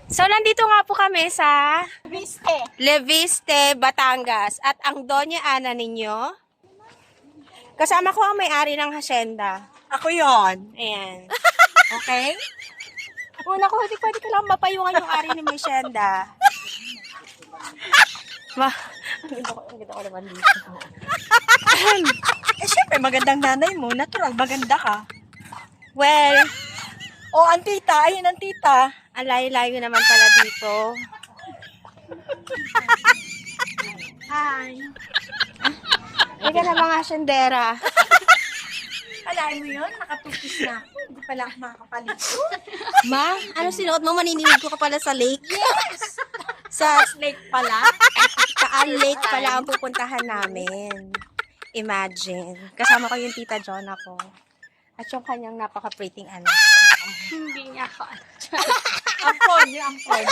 So, nandito nga po kami sa Viste. Leviste, Batangas. At ang Doña Ana ninyo, kasama ko ang may-ari ng hacienda. Ako yon. Ayan. Okay? Una ko, hindi pwede ka lang mapayungan yung ari ng hacienda. Ang ganda ko naman dito. Eh, syempre, magandang nanay mo. Natural, maganda ka. Well, Oh, ang tita. Ayun, ang tita. ang layo-layo naman pala dito. Hi. Hindi ka na mga haciendera. Alain mo yun? Nakatupis na ako. Hindi pala ako makakapalit. Ma, ano sinuot mo? Maninilig ko ka pala sa lake? Yes! Sa Lake pala. Kaan Lake pala ang pupuntahan namin. Imagine. Kasama ko yung tita Jonah ko. At yung kanyang napaka-pretting anak. Hindi nga ako. Ampon, yung ampon.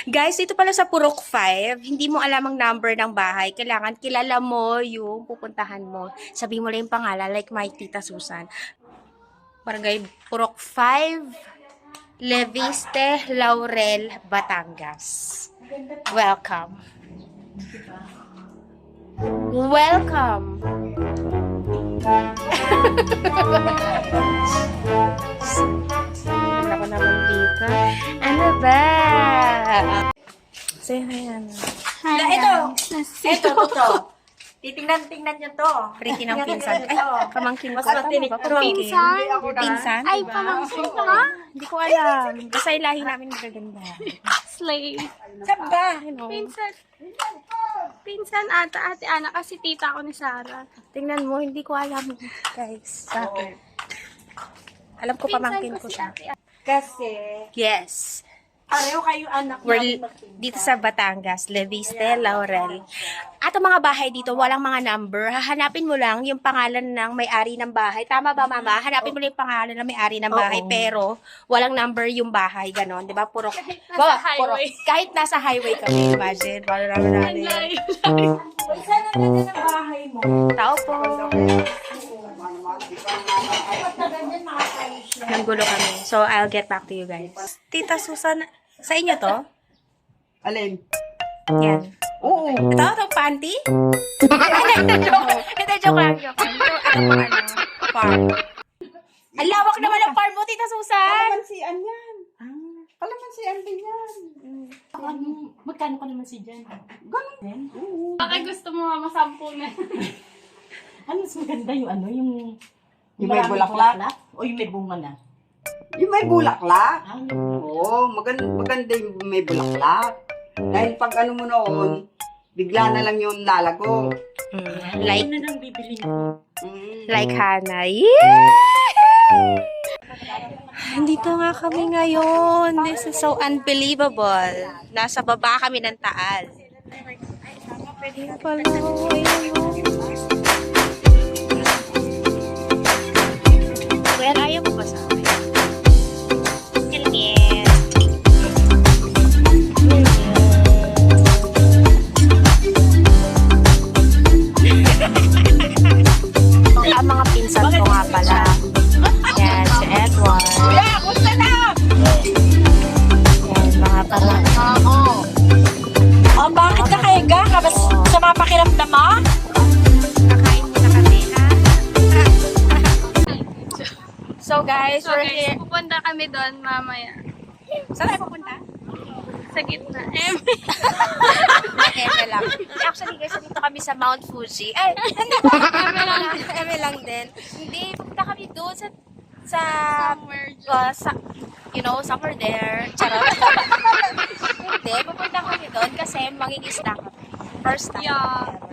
Guys, dito pala sa Purok 5, hindi mo alam ang number ng bahay. Kailangan kilala mo yung pupuntahan mo. Sabi mo lang yung pangalan, like my tita Susan. Barangay Purok 5, Leviste, Laurel, Batangas. Welcome. Welcome. Ano ko naman dito? Ano ba? Say hi, ano? Ito. Titingnan nyo to. Pretty ng pinsan. Ay, pamangkin ko. Mas matinik Tama ba? to. Pamangkin. Pinsan? Pinsan? Ay, diba? pamangkin ka? Hindi ko alam. Basta yung lahi namin magaganda. Slay. Saan ba? Pinsan. Pinsan ata, ate Ana, kasi tita ko ni Sarah. Tingnan mo, hindi ko alam, guys. Alam ko pamangkin ko si siya. ate Ana. Kasi, Yes. pareho kayo anak We're namin magpinsan. dito sa Batangas, Leviste, Laurel. At ang mga bahay dito, walang mga number. Hahanapin mo lang yung pangalan ng may-ari ng bahay. Tama ba, Mama? Hanapin mo lang yung pangalan ng may-ari ng bahay, Oo. pero walang number yung bahay, ganon. Di ba? Puro, nasa highway. kahit nasa highway kami, imagine. Paano namin Ang namin. layo. Uy, saan ang ganda ng bahay mo? Tao po. Matagal yan, makakalis na. Nanggulo kami. So, I'll get back to you guys. Tita Susan, sa inyo to? Alin? Yan. Oo. Ito panty? Hindi, joke lang. Joke lang. Ito po, farm. Ang lawak naman ng farm mo, Tita Susan. Kalamansian yan. Kalamansian din yan. Magkano ka naman si Jen? Ganun din? Oo. Baka gusto mo masampu na. Ano mas maganda yung ano, yung Yung may maraming bulaklak? o yung may bunga na? Yung may bulaklak. Ah, Oo, maganda yung may bulaklak. Dahil pag ano mo noon, bigla na lang yung lalago. Like, na lang bibili niyo. like Hannah. Yeah! Andito nga kami ngayon. This is so unbelievable. Nasa baba kami ng Taal. Ayun pala. Ayun. Kuya, ayaw mo ba sa akin? Helmet. Ang mga pinsan ko nga pala. Yan, si Edward. Kuya, gusto na! Yan, mga pala. Oh, bakit ka kaya ga? Kabas sa mga pakiramdam mo? Kakain muna kami, ha? So guys, So we're guys, here. pupunta kami doon mamaya. Saan tayo pupunta? Sa gitna. Eme lang. Actually guys, dito kami sa Mount Fuji. Ay, hindi ba? Eme lang din. Hindi, pupunta kami doon sa Somewhere. somewhere there. Charot. Hindi, pupunta kami doon kasi mangingisda kami. First time. Yeah. ever.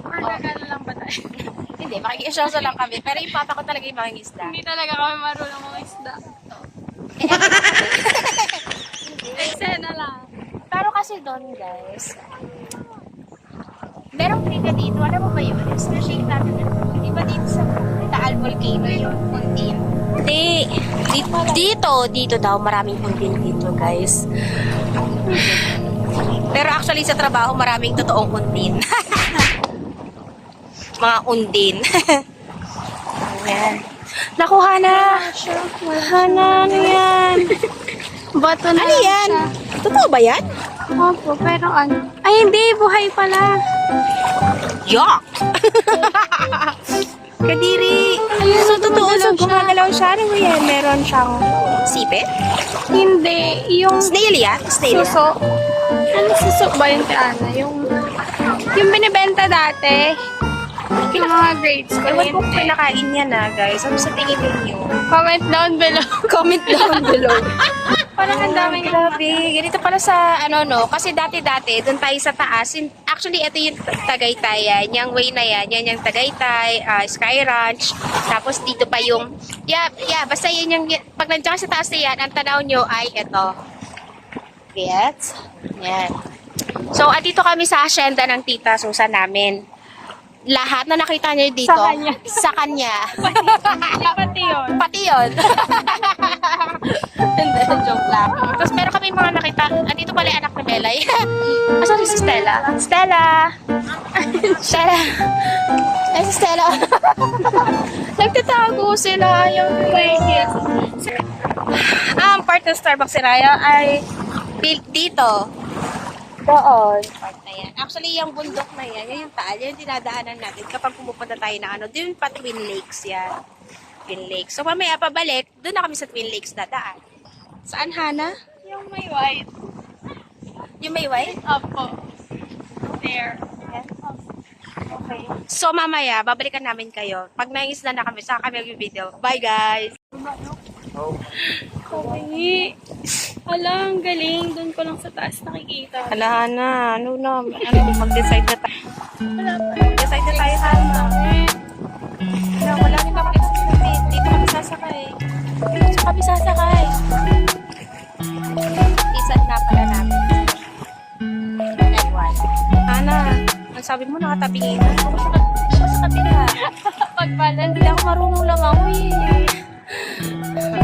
Or nagano lang ba tayo? Hindi, makikisyoso lang kami. Pero yung papa ko talaga yung mangingisda. Hindi talaga kami marunong mga isda. Eksena lang. Pero kasi doon, guys, merong trivia dito. Alam mo ba yun? Especially natin, di ba dito sa Taal Volcano yung Hundin? Hindi. Dito daw, maraming Hundin dito, guys. Pero actually sa trabaho, maraming totoong Hundin. Mga Undin. Ayan. Nakuha na. Hana, ano yan? Bato na Ano lang yan? siya. Totoo ba yan? Opo, pero ano? Ay, hindi. Buhay pala. Yuck! Kadiri. So, totoo. So, gumagalaw siya. Ano ba yan? Meron siyang sipit? Hindi. Yung Snail yan? Snail yan? suso. Ano suso ba yun, Tiana? Yung binibenta dati. Yung mga grades ko. Ewan ko kung Hindi. pinakain niya na, guys. Ano sa tingin ninyo? Comment down below. Comment down below. Parang ang daming Grabe. Ganito pala sa, kasi dati-dati, doon tayo sa taas. Actually, ito yung Tagaytay yan. Yung way na yan. Yan yung Tagaytay, Sky Ranch. Tapos dito pa yung, basta yan yung, pag nandiyan ka sa taas na yan, ang tanaw nyo ay ito. Gets? Yan. So, andito kami sa asyenda ng Tita Susan namin. Lahat na nakita niyo dito, Sa kanya. Sa kanya. pati yun. Pati yun. Hindi, joke lang. Tapos meron kami mga nakita. Andito pala yung anak ni Belay. Asan si Stella? Stella! Stella! Ay, si Stella. Nagtatago sila. Yung part ng Starbucks si Raya ay built dito. Doon. Part na yan. Actually, yung bundok na yan, yung taal, yung dinadaanan natin kapag pumupunta tayo na doon pa Twin Lakes yan. Twin Lakes. So, mamaya pabalik, doon na kami sa Twin Lakes dadaan. Saan, Hana? Yung may white. Yung may white? Opo. There. Okay. So, mamaya, babalikan namin kayo. Pag naisla na kami, saka kami mag-video. Bye, guys! Sabi, ala, ang galing. Doon ko lang sa taas nakikita. Hala, Hana. Mag-decide na tayo. Mag-decide na tayo, Hana. Wala rin ako excited. Dito kami sasakay. Dito kami sasakay. Isan na pala namin. That one. Hana, ang sabi mo nakatabingin na. Ako sa kabila. Pagpala, Hindi ako marunong lang ako eh.